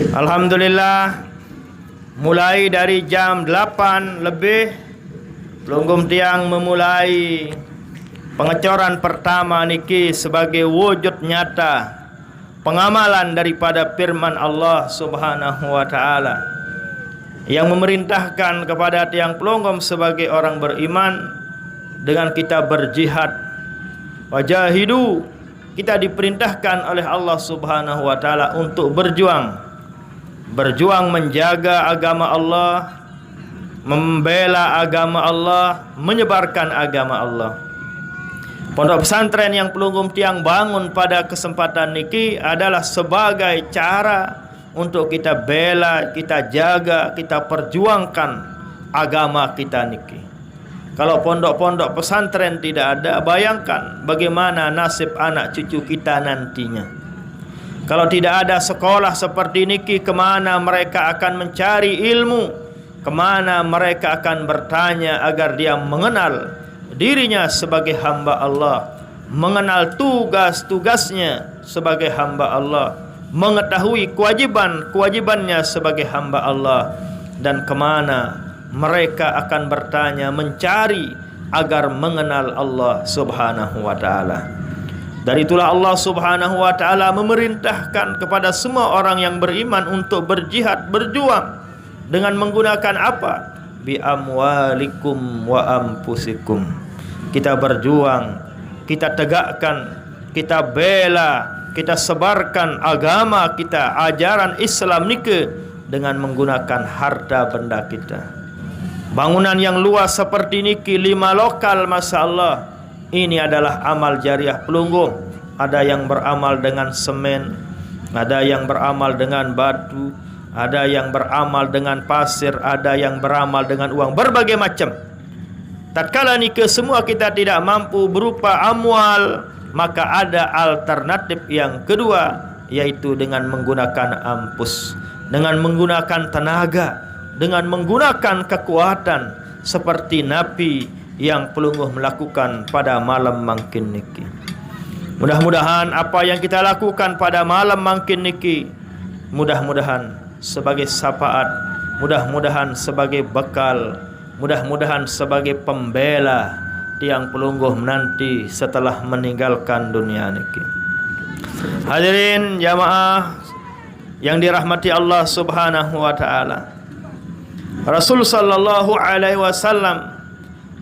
Alhamdulillah, mulai dari jam 8 lebih Pelunggum Tiang memulai pengecoran pertama niki sebagai wujud nyata pengamalan daripada firman Allah Subhanahu wa taala yang memerintahkan kepada tiang pelunggum sebagai orang beriman dengan kita berjihad. Wajahidu, kita diperintahkan oleh Allah Subhanahu wa taala untuk berjuang menjaga agama Allah, membela agama Allah, menyebarkan agama Allah. Pondok pesantren yang Pelunggum Tiang bangun pada kesempatan niki adalah sebagai cara untuk kita bela, kita jaga, kita perjuangkan agama kita niki. Kalau pondok-pondok pesantren tidak ada, bayangkan bagaimana nasib anak cucu kita nantinya. Kalau tidak ada sekolah seperti niki, kemana mereka akan mencari ilmu? Kemana mereka akan bertanya agar dia mengenal dirinya sebagai hamba Allah, mengenal tugas-tugasnya sebagai hamba Allah, mengetahui kewajibannya sebagai hamba Allah, dan kemana mereka akan bertanya, mencari agar mengenal Allah Subhanahu wa ta'ala. Dari itulah Allah Subhanahu wa ta'ala memerintahkan kepada semua orang yang beriman untuk berjihad, berjuang dengan menggunakan apa? Bi amwalikum wa ampusikum. Kita berjuang, kita tegakkan, kita bela, kita sebarkan agama kita, ajaran Islam nike dengan menggunakan harta benda kita. Bangunan yang luas seperti niki 5 lokal, masya Allah. Ini adalah amal jariah pelunggum. Ada yang beramal dengan semen, ada yang beramal dengan batu, ada yang beramal dengan pasir, ada yang beramal dengan uang, berbagai macam. Tatkala nikah semua kita tidak mampu berupa amwal, maka ada alternatif yang kedua, yaitu dengan menggunakan ampus, dengan menggunakan tenaga, dengan menggunakan kekuatan seperti Nabi yang pelungguh melakukan pada malam mangkin niki. Mudah-mudahan apa yang kita lakukan pada malam mangkin niki, mudah-mudahan sebagai syafaat, mudah-mudahan sebagai bekal, mudah-mudahan sebagai pembela tiang pelungguh nanti setelah meninggalkan dunia niki. Hadirin jamaah yang dirahmati Allah Subhanahu wa taala. Rasul sallallahu alaihi wasallam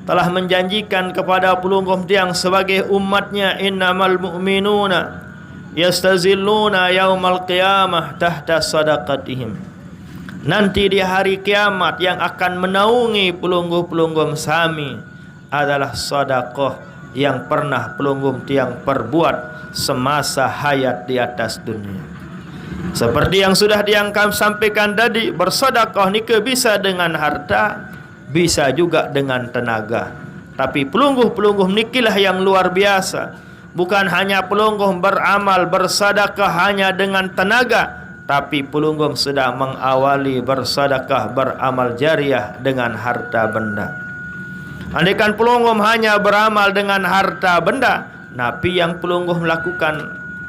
telah menjanjikan kepada pelunggum tiang sebagai umatnya, innamal mu'minuna yastazilluna yaumal qiyamah tahta sadaqatihim. Nanti di hari kiamat yang akan menaungi pelunggum-pelunggum sami adalah sedekah yang pernah pelunggum tiang perbuat semasa hayat di atas dunia. Seperti yang sudah tiang kami sampaikan tadi, bersedekah nika bisa dengan harta, bisa juga dengan tenaga. Tapi pelungguh-pelungguh nikilah yang luar biasa. Bukan hanya pelungguh beramal bersedekah hanya dengan tenaga, tapi pelungguh sudah mengawali bersedekah, beramal jariah dengan harta benda. Andaikan pelungguh hanya beramal dengan harta benda, napi yang pelungguh melakukan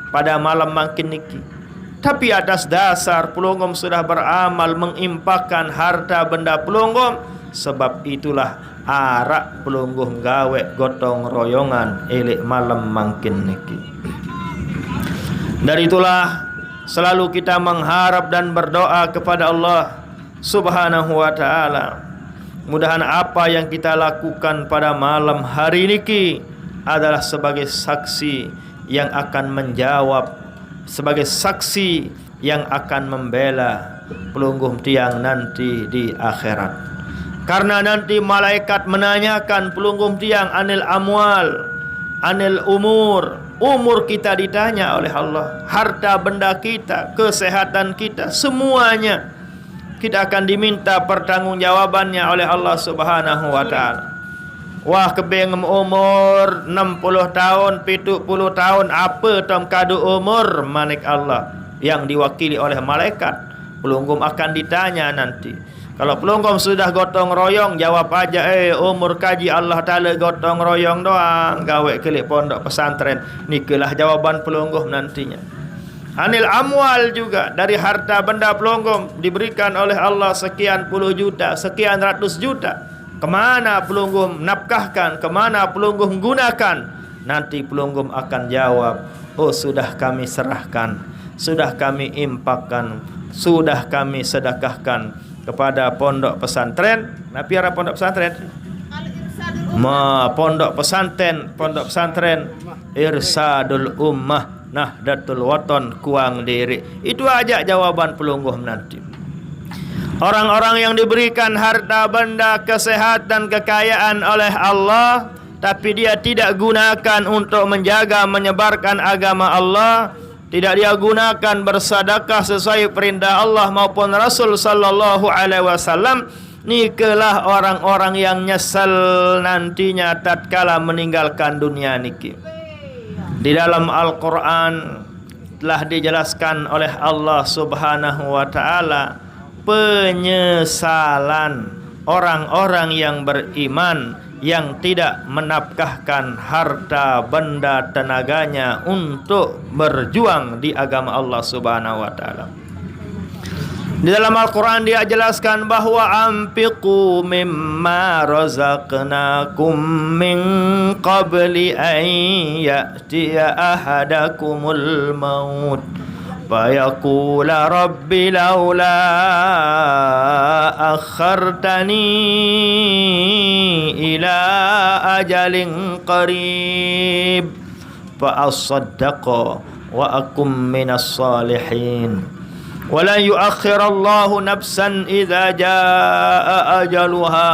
pada malam mangkin niki. Tapi atas dasar pelungguh sudah beramal mengimpakkan harta benda pelungguh. Sebab itulah arak pelungguh gawe gotong royongan elek malam mangkin niki. Dari itulah selalu kita mengharap dan berdoa kepada Allah Subhanahu wa ta'ala. Mudahan apa yang kita lakukan pada malam hari niki adalah sebagai saksi yang akan menjawab, sebagai saksi yang akan membela pelungguh tiang nanti di akhirat. Karena nanti malaikat menanyakan pelungguh tiang anil amwal, anil umur. Umur kita ditanya oleh Allah, harta benda kita, kesehatan kita, semuanya kita akan diminta pertanggungjawabannya oleh Allah Subhanahu wa ta'ala. Wah, kebeng umur 60 tahun, 70 tahun, apa tom kadu umur manik Allah yang diwakili oleh malaikat. Pelunggum akan ditanya nanti. Kalau pelunggum sudah gotong royong, jawab aja, umur kaji Allah Ta'ala gotong royong doang, gawe kelik pondok pesantren. Nikalah jawaban pelunggum nantinya. Anil amwal juga, dari harta benda pelonggom diberikan oleh Allah sekian puluh juta, sekian ratus juta. Kemana pelonggom nafkahkan, kemana pelonggom gunakan? Nanti pelonggom akan jawab, oh sudah kami serahkan, sudah kami impakkan, sudah kami sedekahkan kepada pondok pesantren. Nah, piara pondok pesantren? Pondok pesantren Irsadul Ummah Nahdlatul Wathon Kuang Diri. Itu aja jawaban pelungguh nanti. Orang-orang yang diberikan harta benda, kesehatan, kekayaan oleh Allah, tapi dia tidak gunakan untuk menjaga, menyebarkan agama Allah, tidak dia gunakan bersedekah sesuai perintah Allah maupun Rasul sallallahu alaihi wasallam, nikalah orang-orang yang nyesal nantinya tatkala meninggalkan dunia niki. Di dalam Al-Quran telah dijelaskan oleh Allah Subhanahu wa ta'ala penyesalan orang-orang yang beriman yang tidak menafkahkan harta benda tenaganya untuk berjuang di agama Allah Subhanahu wa ta'ala. Di dalam Al-Quran dia jelaskan bahwa anfiqu mimma razaqnakum min qabli an ya'tiya ahadakumul maut fayaqula rabbi laula akhartani ila ajalin qarib fa asaddaqa wa akum minas salihin. وَلَنْ يُؤَخِّرَ اللَّهُ نَفْسًا إِذَا جَاءَ أَجَلُهَا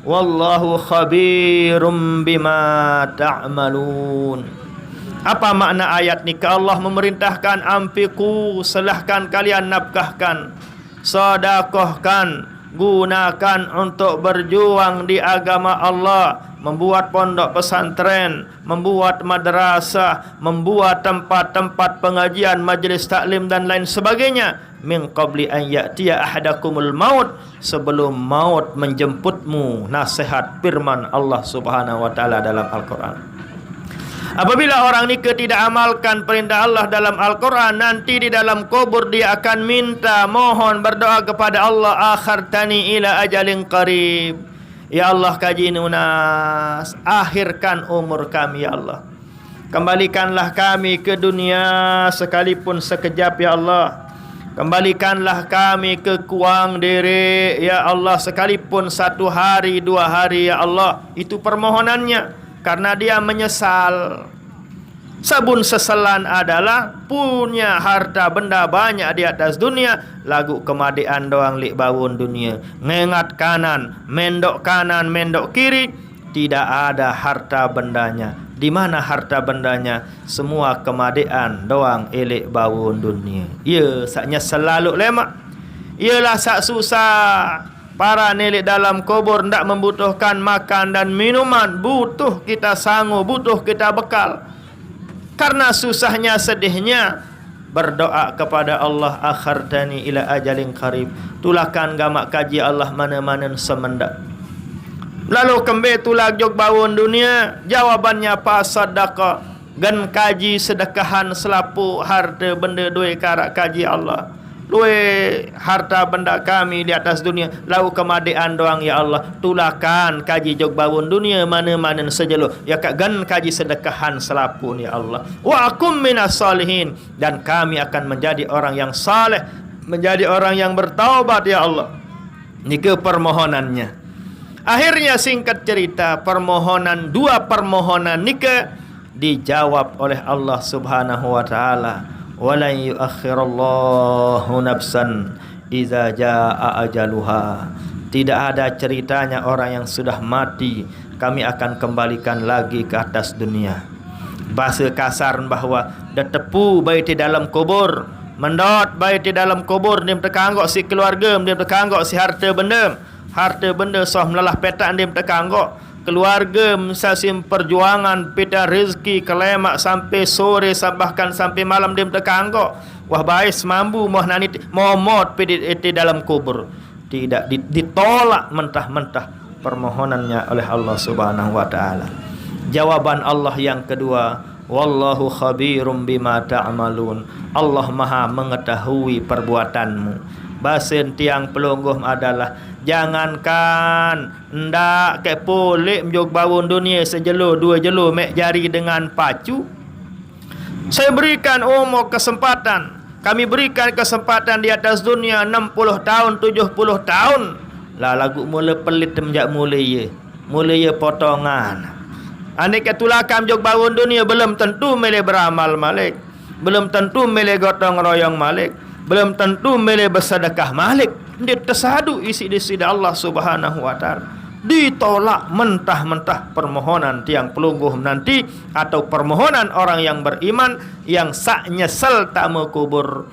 وَاللَّهُ خَبِيرٌ بِمَا تَعْمَلُونَ. Apa makna ayat ni? Allah memerintahkan anfiqu, silahkan kalian nafkahkan, sedekahkan, gunakan untuk berjuang di agama Allah, membuat pondok pesantren, membuat madrasah, membuat tempat-tempat pengajian, majlis taklim dan lain sebagainya. Min qabli an ya'tiya ahadakumul maut, sebelum maut menjemputmu. Nasihat firman Allah Subhanahu wa taala dalam Al-Qur'an. Apabila orang ni tidak amalkan perintah Allah dalam Al-Quran, nanti di dalam kubur dia akan minta, mohon, berdoa kepada Allah, akhartani ila ajalin qarib. Ya Allah kaji nunas, akhirkan umur kami ya Allah. Kembalikanlah kami ke dunia sekalipun sekejap ya Allah. Kembalikanlah kami ke Kuang Diri ya Allah, sekalipun 1 hari 2 hari ya Allah. Itu permohonannya, karena dia menyesal. Sabun seselan adalah punya harta benda banyak di atas dunia, lagu kemadian doang lik bawun dunia, ngengat kanan, mendok kiri, tidak ada harta bendanya. Di mana harta bendanya? Semua kemadian doang elik bawun dunia. Ya, saknya selalu lemak. Ialah sak susah. Para nelik dalam kubur tidak membutuhkan makan dan minuman, butuh kita sangu, butuh kita bekal. Karena susahnya, sedihnya, berdoa kepada Allah, akhartani ila ajalin qarib. Tulakan gamak kaji Allah mana-mana semendak. Lalu kembe tulak jog bawun dunia, jawabannya apa? Sedekah. Gan kaji sedekahan selapu harta benda duit karak kaji Allah. Luwe harta benda kami di atas dunia, lau kemadian doang ya Allah. Tulakan kaji jog bawun dunia mana-mana sejelo, ya kak gan kaji sedekahan selapun ya Allah. Wa akum minas salihin, dan kami akan menjadi orang yang saleh, menjadi orang yang bertaubat ya Allah. Ini permohonannya. Akhirnya singkat cerita, dua permohonan nikah dijawab oleh Allah Subhanahu wa taala. Walan yuakhirallahu nafsan idza jaa ajaluha. Tidak ada ceritanya orang yang sudah mati kami akan kembalikan lagi ke atas dunia. Bahasa kasar bahwa dah tepu baik di dalam kubur, mendot baik di dalam kubur, dia terkanggok si keluarga, dia terkanggok si harta benda. Harta benda soh melalah petak dia terkanggok. Keluarga mensasim perjuangan pita rezeki kelemak sampai sore, bahkan sampai malam dia terkanggok. Wah baik mambu moh nani momot di dalam kubur. Tidak ditolak mentah-mentah permohonannya oleh Allah Subhanahu wa taala. Jawaban Allah yang kedua, wallahu khabirum bima ta'malun. Allah Maha mengetahui perbuatanmu. Basin tiang pelungguh adalah jangankan ndak ke polik menjog bawun dunia sejelo dua jelo mek jari dengan pacu. Saya berikan umur kesempatan, kami berikan kesempatan di atas dunia 60 tahun 70 tahun. Lah lagu mula pelit menjak mula ye potongan. Andai ketulakan jog bawun dunia belum tentu milih beramal malik, belum tentu milih gotong royong malik, belum tentu milih bersedekah malik. Dia tersadu isi di sisi Allah Subhanahu wa taala. Ditolak mentah-mentah permohonan tiang pelungguh nanti atau permohonan orang yang beriman yang sak nyesel tak mau kubur.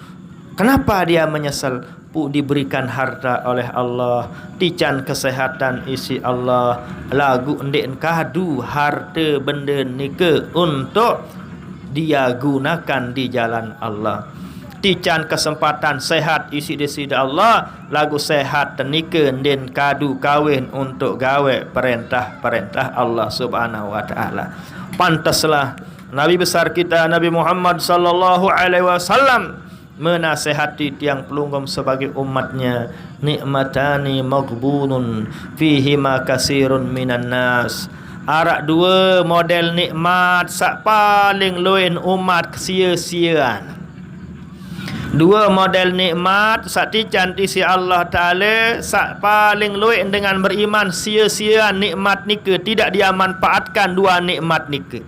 Kenapa dia menyesal? Diberikan harta oleh Allah, tican kesehatan isi Allah, lagu ndek kadu harta benda nika untuk dia gunakan di jalan Allah. Tican kesempatan sehat isi di sisi Allah, lagu sehat tenika den kadu kawin untuk gawe perintah-perintah Allah Subhanahu wa taala. Pantaslah Nabi besar kita Nabi Muhammad sallallahu alaihi wasallam menasihati tiang pelunggum sebagai umatnya, nikmatani maghbunun fihi ma kasirun minan nas. Arak dua model nikmat sak paling loin umat sia-siaan. Dua model nikmat sak tican isi Allah Ta'ala sak paling loin dengan beriman sia-siaan nikmat nika, tidak dia manfaatkan dua nikmat nika.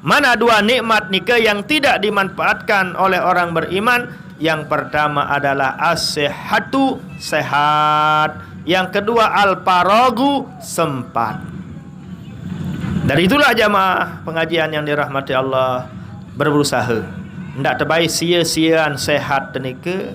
Mana dua nikmat nika yang tidak dimanfaatkan oleh orang beriman? Yang pertama adalah as-sihhatu, sehat. Yang kedua al-faragu, sempat. Dari itulah jamaah pengajian yang dirahmati Allah berusaha. Ndak terbaik sia-siaan sehat tenika,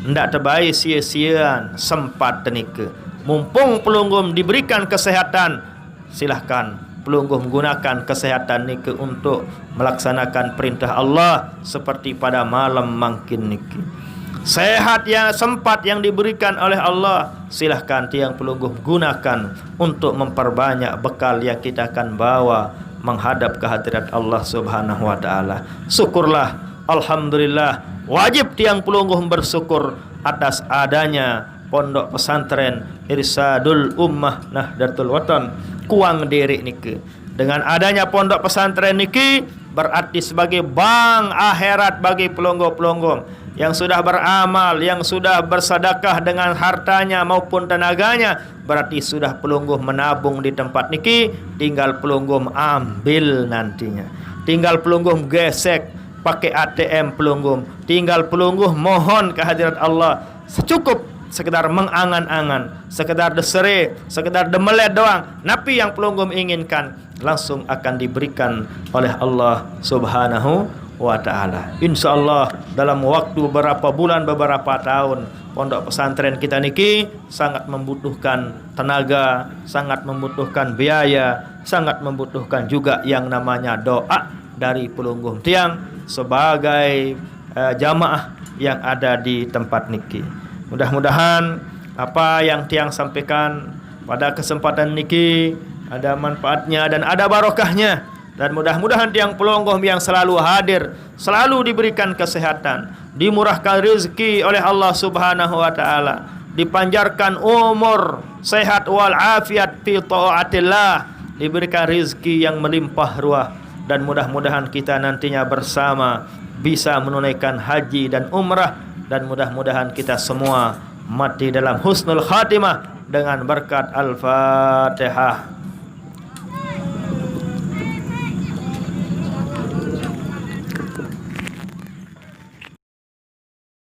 ndak terbaik sia-siaan sempat tenika. Mumpung pelunggum diberikan kesehatan, silahkan pelungguh menggunakan kesehatan niki untuk melaksanakan perintah Allah seperti pada malam mangkin niki. Sehat yang sempat yang diberikan oleh Allah, silahkan tiang pelungguh gunakan untuk memperbanyak bekal yang kita akan bawa menghadap kehadirat Allah Subhanahu wa taala. Syukurlah, alhamdulillah, wajib tiang pelungguh bersyukur atas adanya pondok pesantren Irsadul Ummah Nahdlatul Watan Kuang Derek niki. Dengan adanya pondok pesantren niki berarti sebagai bank akhirat bagi pelungguh-pelungguh yang sudah beramal, yang sudah bersedekah dengan hartanya maupun tenaganya, berarti sudah pelungguh menabung di tempat niki, tinggal pelungguh ambil nantinya. Tinggal pelungguh gesek pakai ATM pelungguh, tinggal pelungguh mohon kehadirat Allah secukup, sekedar mengangan-angan, sekedar desere, sekedar demelet doang. Napi yang pelunggum inginkan langsung akan diberikan oleh Allah Subhanahu wa ta'ala. InsyaAllah dalam waktu beberapa bulan, beberapa tahun, pondok pesantren kita niki sangat membutuhkan tenaga, sangat membutuhkan biaya, sangat membutuhkan juga yang namanya doa dari pelungguh tiang sebagai jamaah yang ada di tempat niki. Mudah-mudahan apa yang tiang sampaikan pada kesempatan niki ada manfaatnya dan ada barokahnya. Dan mudah-mudahan tiang pelungguh yang selalu hadir, selalu diberikan kesehatan, dimurahkan rezeki oleh Allah Subhanahu wa taala, dipanjarkan umur sehat wal afiat fi taatillah, diberikan rezeki yang melimpah ruah, dan mudah-mudahan kita nantinya bersama bisa menunaikan haji dan umrah, dan mudah-mudahan kita semua mati dalam husnul khatimah dengan berkat Al-Fatihah.